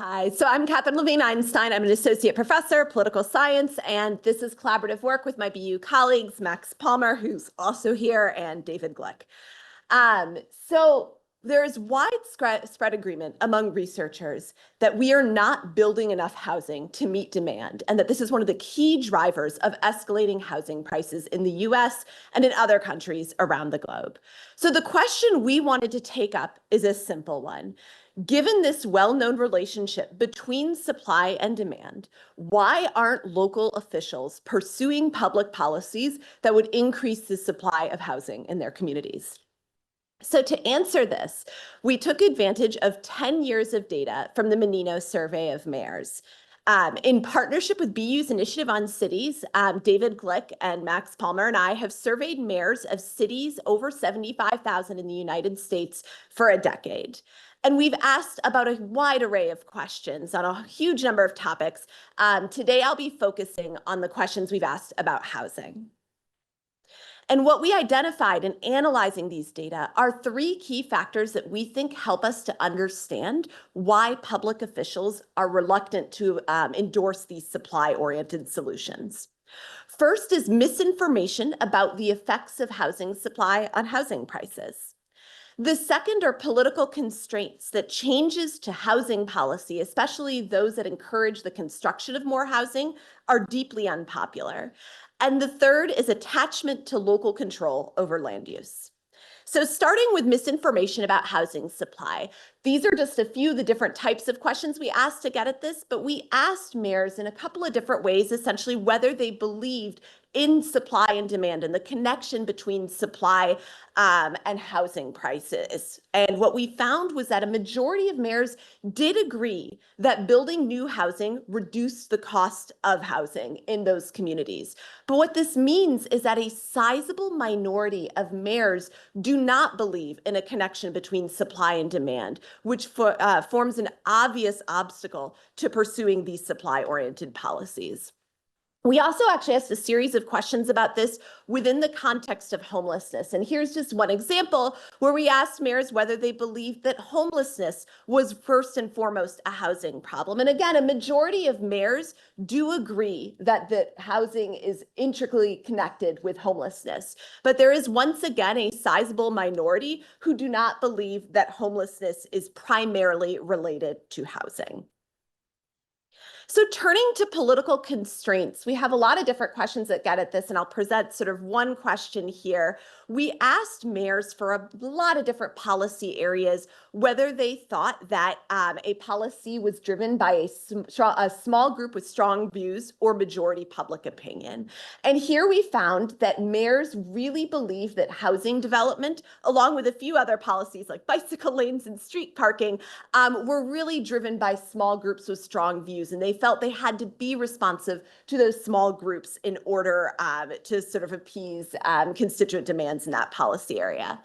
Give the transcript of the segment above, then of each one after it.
Hi, so I'm Katherine Levine Einstein. I'm an associate professor, political science, and this is collaborative work with my BU colleagues, Max Palmer, who's also here, and David Glick. So there is widespread agreement among researchers that we are not building enough housing to meet demand, and that this is one of the key drivers of escalating housing prices in the US and in other countries around the globe. So the question we wanted to take up is a simple one. Given this well-known relationship between supply and demand, why aren't local officials pursuing public policies that would increase the supply of housing in their communities? So to answer this, we took advantage of 10 years of data from the Menino Survey of Mayors. In partnership with BU's Initiative on Cities, David Glick and Max Palmer and I have surveyed mayors of cities over 75,000 in the United States for a decade. And we've asked about a wide array of questions on a huge number of topics. Today, I'll be focusing on the questions we've asked about housing. And what we identified in analyzing these data are three key factors that we think help us to understand why public officials are reluctant to endorse these supply-oriented solutions. First is misinformation about the effects of housing supply on housing prices. The second are political constraints that changes to housing policy, especially those that encourage the construction of more housing, are deeply unpopular. And the third is attachment to local control over land use. So starting with misinformation about housing supply, these are just a few of the different types of questions we asked to get at this, but we asked mayors in a couple of different ways, essentially whether they believed in supply and demand and the connection between supply and housing prices. And what we found was that a majority of mayors did agree that building new housing reduced the cost of housing in those communities. But what this means is that a sizable minority of mayors do not believe in a connection between supply and demand, which forms an obvious obstacle to pursuing these supply-oriented policies. We also actually asked a series of questions about this within the context of homelessness. And here's just one example where we asked mayors whether they believed that homelessness was first and foremost a housing problem. And again, a majority of mayors do agree that housing is intricately connected with homelessness. But there is once again a sizable minority who do not believe that homelessness is primarily related to housing. So turning to political constraints, we have a lot of different questions that get at this, and I'll present sort of one question here. We asked mayors for a lot of different policy areas, whether they thought that a policy was driven by a small group with strong views or majority public opinion. And here we found that mayors really believe that housing development, along with a few other policies like bicycle lanes and street parking, were really driven by small groups with strong views, and they felt they had to be responsive to those small groups in order to sort of appease constituent demands in that policy area.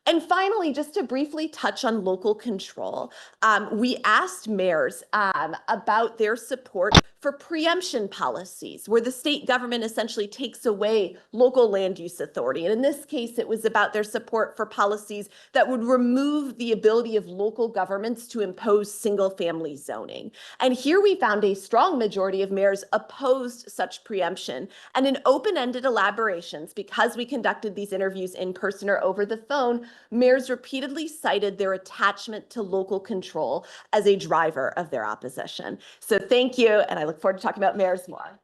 And finally, just to briefly touch on local control, we asked mayors about their support for preemption policies, where the state government essentially takes away local land use authority. And in this case, it was about their support for policies that would remove the ability of local governments to impose single-family zoning. And here we found a strong majority of mayors opposed such preemption. And in open-ended elaborations, because we conducted these interviews in person or over the phone, mayors repeatedly cited their attachment to local control as a driver of their opposition. So thank you, and I look forward to talking about mayors more.